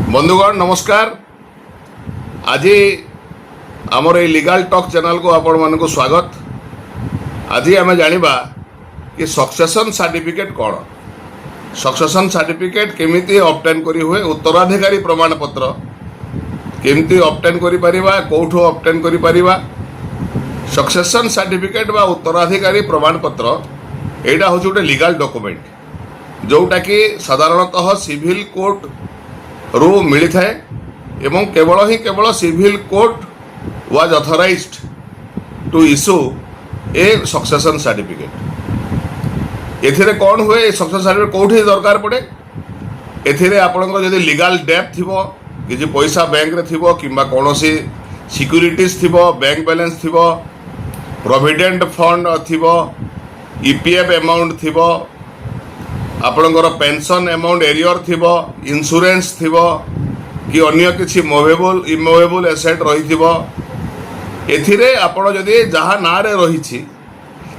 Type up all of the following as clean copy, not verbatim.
बंधुगण नमस्कार। आज आमर ये लीगल टॉक चैनल को आपण मानक स्वागत। आज आम जानिबा कि सक्सेशन सर्टिफिकेट कौन, सक्सेशन सर्टिफिकेट केमिति ऑब्टेन करी हुए, उत्तराधिकारी प्रमाण पत्र केमिति ऑब्टेन करी परिबा, कोठो ऑब्टेन करी परिबा। सक्सेशन सर्टिफिकेट बा उत्तराधिकारी प्रमाण पत्र एटा हूँ गोटे लीगल डॉक्यूमेंट जोटा कि साधारणतः सिविल कोर्ट रू मिली थाए एवं केवल civil court was authorised to issue a succession certificate. एथिरे कौन हुए सक्सेशन सर्टिफिकेट कौटी दरकार पड़े, एथिरे आपनकर जदि लीगल डेप्थ थिबो, किछि पैसा बैंक रे थिबो किंबा कोनोसी सिक्युरिटीज थिबो, बैंक बैलेंस थिबो, प्रोविडेंट फंड थिबो, ईपीएफ अमाउंट थिबो, आपणकर पेंशन अमाउंट एरियर थिबो, इंश्योरेंस थिबो कि अन्य किछि मूवेबल इमूवेबल एसेट रहिथिबो। एथिरे आपण जदि जहा ना रे रहिछि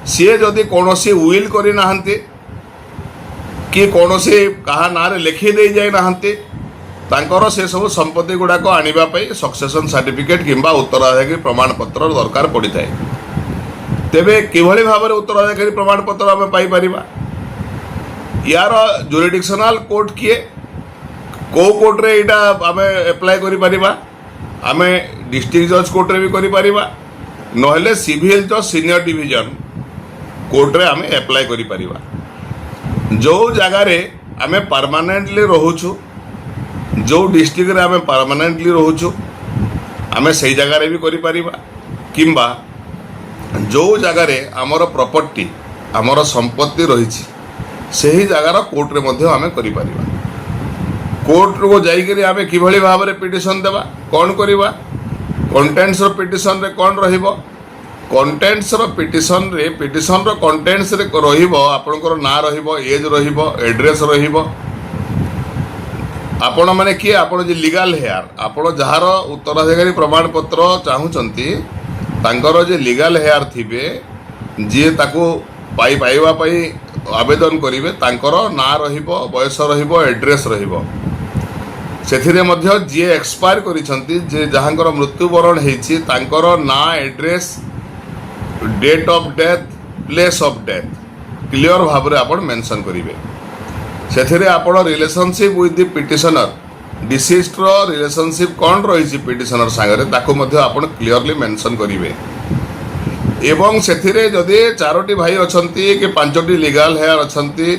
सीए जदि कोनोसी विल करि नाहंती कि कोनोसी कहा ना रे लिखि दे जाय नाहंती, तांकर से सब संपत्ति गुडाक आनिबा पई सक्सेशन सर्टिफिकेट किंबा उत्तराधिकारी प्रमाण पत्र दरकार पड़ी थाए। तेबे किभली भाबरे उत्तराधिकारी प्रमाण पत्र आमे पाई परिबा, यार जुरिडिक्शनल कोर्ट किए, को कोर्ट रे इटा आमे अप्लाई करि परिबा, आमे डिस्ट्रिक्ट जज कोर्ट रे भी करि परिबा, नहले सिविल जज सीनियर डिवीजन कोर्ट रे आमे अप्लाई करि परिबा। जो जगह रे आमे परमानेंटली रहूछु, जो डिस्ट्रिक्ट रे आमे परमानेंटली रहूछु, आमे सही जगह रे भी करि परिबा, किंबा जो जगह रे हमर प्रॉपर्टी हमर संपत्ति रहिछि सही जगार कोर्ट रे मध्य आमे करि परिबा। कोर्ट को जाइकरी आमे किभली भाव रे पिटिशन देबा, कौन करिबा, कंटेंट्स रो पिटिशन रे कौन रहिबो, कंटेंट्स रो पिटिशन रे पिटिशन रो कंटेंट्स रे रहिबो आपनकर ना रहिबो, एज रहिबो, एड्रेस रहिबो। आपण माने कि आपण जे लीगल हेयर आपण जहार उत्तराधिकारी प्रमाण पत्र चाहुचंती तांकर जे लीगल हेयर थिबे, जे ताको पाइबा पई आवेदन करिवे, तांकर ना रहिबो, बयस रहिबो, एड्रेस रहिबो। सेथिरे मध्य जे एक्सपायर करिसंती, जे जहांकर मृत्युवरण हेछि तांकर ना, address, date of death, place of death clear भाबरे आपण मेंशन करिवे। सेथिरे आपण relationship with the petitioner, deceased रो रिलेशनशिप कोन रहिछि पिटिशनर संगरे ताको मध्य आपण क्लियरली मेंशन करिवे। एवं सेथिरे जदि चारोटी भाई अछंती कि पांचटी लीगल हेयर अछंती,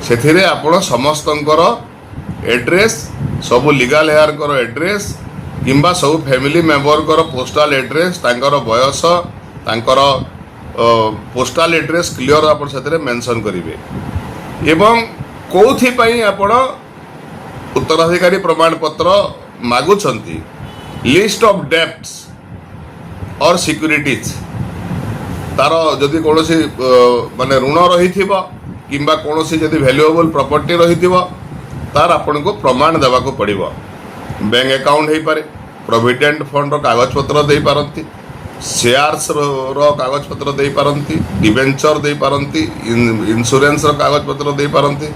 सेथिरे आपण समस्तंकर एड्रेस, सब लीगल हेयर कर एड्रेस किंबा सब फैमिली मेंबर कर पोस्टल एड्रेस, तांकर बयस, तांकर पोस्टल एड्रेस क्लियर आपण सेथिरे मेंशन करिवे। एवं कोथि पई आपण उत्तराधिकारी प्रमाण पत्र मागुछंती, लिस्ट ऑफ डेब्ट्स और सिक्युरिटीज, तार जदि कौन माने ऋण रही किंबा कौन जदि वैल्यूएबल प्रॉपर्टी रही तार आपन को प्रमाण देवा को पड़िबो। बैंक अकाउंट हो पारे, प्रोविडेंट फंड रो कागज पत्र दे पारंती, शेयर्स रो कागज पत्र दे पारंती, डिबेंचर दे पारंती, इंश्योरेंस रो कागज पत्र दे पारंती।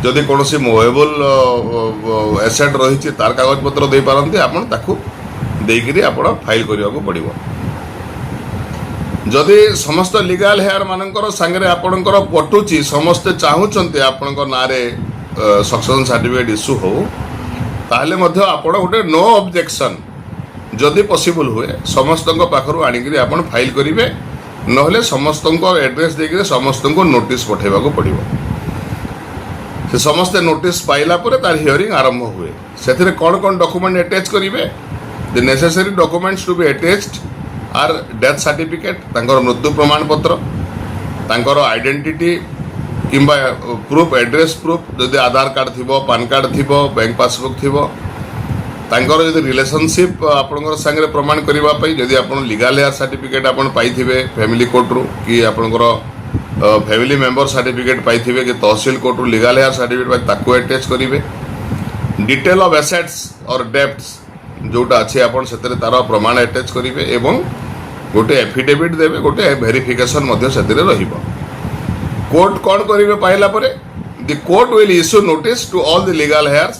जदि कौन मूवेबल एसेट रही तार कागज पत्र दे पारंती, आपन ताकू देकरी आपन फाइल करबा को पड़िबो। जदि समस्त लीगल हेयर मानकर सांगरे आपणकर पटुची, समस्ते चाहूचंती आपणकर नारे सक्सेशन सर्टिफिकेट इश्यू हो, ताहले मध्य आपण गोटे नो ऑब्जेक्शन जदि पॉसिबल हुए समस्त पाखरु आनिकरी आपण फाइल करिवे, नहले समस्त एड्रेस देकरी समस्त नोटिस पठेबा को पड़िबो। से समस्त नोटिस पाइला परे तार हियरिंग आरंभ हुए। सेथिरे कोन कोन डॉक्यूमेंट अटैच करिवे, the necessary documents to be attached are death certificate, तांकर मृत्यु प्रमाण पत्र, तांकर आइडेंटिटी किंबा प्रूफ, एड्रेस प्रूफ, जदि आधार कार्ड थिबो, पान कार्ड थिबो, बैंक पासबुक थिबो, तांकर जदि रिलेशनशिप आपनकर संगे प्रमाण करिबा पई जदि आपण लीगल हेयर सर्टिफिकेट आपण पाइथिबे फैमिली कोर्ट रू, कि आपनकर फैमिली मेंबर सर्टिफिकेट पाइथिबे कि तहसील कोर्ट रू लीगल हेयर सर्टिफिकेट पाइ ताकू अटैच करिवे। डिटेल ऑफ एसेट्स और डेब्ट्स जोटा अच्छे आपण सेतरे तार प्रमाण अटैच करिवे एवं गोटे एफिडेविट देवे, गोटे वेरिफिकेशन मध्य सेतरे रहिबो। कोर्ट कौन करिवे पाइला परे, the court will issue notice to all the legal heirs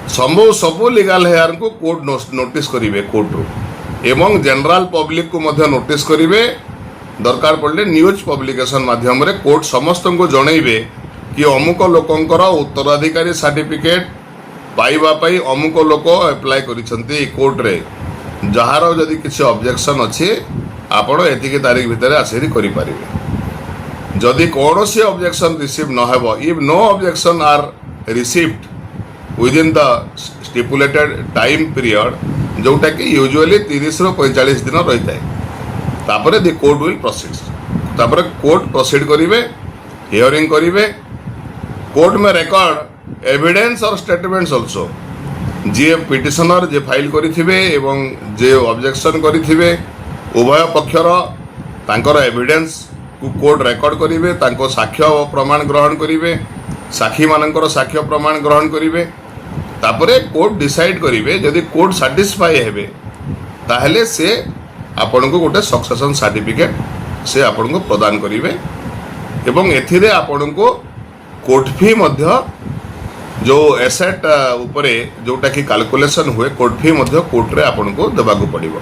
ସବୁ ଲିଗାଲ ହେୟାର को कोर्ट नोटिस करेंगे कोर्ट एवं जनरल पब्लिक को मध्य नोटिस करेंगे दरकार पड़े न्यूज पब्लिकेशन माध्यम रे कोर्ट समस्त को जनइबे कि अमुक लोकंकर उत्तराधिकारी सर्टिफिकेट पाइबा पाई अमुक लोक एप्लाय करिसंती कोर्ट रे जहार जदि किसी ऑब्जेक्शन अच्छी आपण एतिकी तारीख भितर आसिरी करि परिबे जदि कौनसी ऑब्जेक्शन रिसीव न हेबो if no objection are received within the stipulated time period जोटा कि यूजुअली 30 ରୁ 45 दिन रही है तापरे द कोर्ट विल प्रोसीड तापरे कोर्ट प्रोसीड करिवे हियरिंग करिवे कोर्ट में रिकॉर्ड एविडेंस और स्टेटमेंट्स आल्सो जे पिटिशनर जे फाइल करिथिबे एवं जे ऑब्जेक्शन करिथिबे उभय पक्षर तांकर एविडेंस को कोर्ट रिकॉर्ड करिवे तांको साक्ष्य प्रमाण ग्रहण करिवे साक्षी मानकर साक्ष्य प्रमाण ग्रहण करिवे तापरे कोर्ट डिसाइड करिवे जदि कोर्ट सैटिस्फाई हेबे ताहले से आपण को गोटे सक्सेशन सर्टिफिकेट से आपण को प्रदान करिवे एवं एथिरे आपण को कोर्ट फी मध्य जो एसेट उपरे जोटा कि कैलकुलेशन हुए कोर्ट फी मध्य कोर्ट रे आपण को देबाकू पड़िबो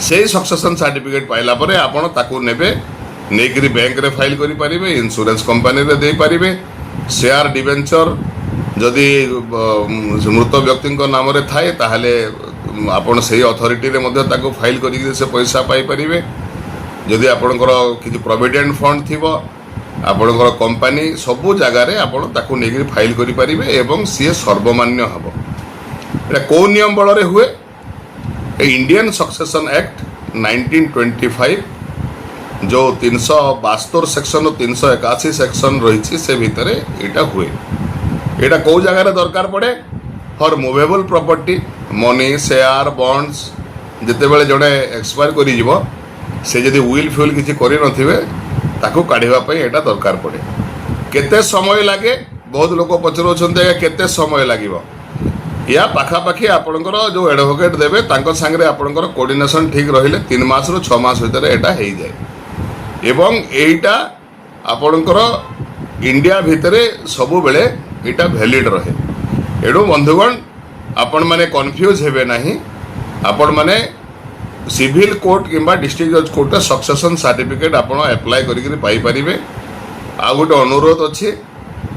से सक्सेशन सर्टिफिकेट पाइला परे आपण ताकू नेबे नेकरी बैंक रे फाइल करि परिबे इंश्योरेंस कंपनी रे दे परिबे शेयर डिवेंचर जदि मृत व्यक्ति नाम रे थाए ताहले आपण से अथॉरिटी रे मध्य ताको फाइल करि से पैसा पाई परिबे जदि आपणकर किछि प्रोविडेंट फंड थिबो आपणकर कंपनी सबु जगह रे आपण ताको नेकरी फाइल करि परिबे एवं सी सर्वमान्य हबो एटा को नियम बल रे हुए इंडियन सक्सेशन एक्ट 1925 जो 372 सेक्शन और 381 सेक्शन रही से भितर यहाँ हुए यहाँ कौ जगार दरकार पड़े for movable property money share bonds जितेबाला जड़े एक्सपायर कर से जदि विल फ्यूल किसी करें काढ़ापी यहाँ दरकार पड़े केते समय लगे बहुत लोग पचर केते समय लगे या पाखापाखि आपणकर जो एडवोकेट देवे सांगे आपणकर कोऑर्डिनेशन ठीक रहिले 3 मास रु 6 मास भितर यहाँ हो जाए एवं एटा आपणकर इंडिया भितरे सबु बेले एटा वैलिड रहे एणु बंधुगण आपण माने कन्फ्यूज हेबे नाही आपण माने सिविल कोर्ट किंबा डिस्ट्रिक्ट जज कोर्ट सक्सेशन सर्टिफिकेट आपण अप्लाई करिकरी पाई परिबे आ गोटे अनुरोध अछि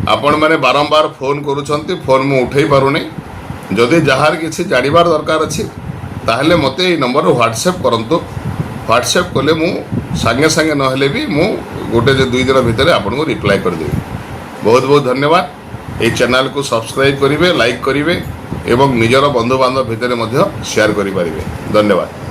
आपण माने बारंबार फोन करूछंती फोन मु उठै पारुनी जदि जहार किसी जानिबार दरकार अछि ताहले मते ए नंबर व्हाट्सएप करंतु व्हाट्सएप कले मु सांगे सांगे नहले भी मु गोटे 2 दिन भितर आपन को रिप्लाई कर देबी बहुत बहुत धन्यवाद ए चैनल को सब्सक्राइब करिवे लाइक करिवे एवं निजर बंधु बांधव भितर मध्य शेयर करि परिबे धन्यवाद।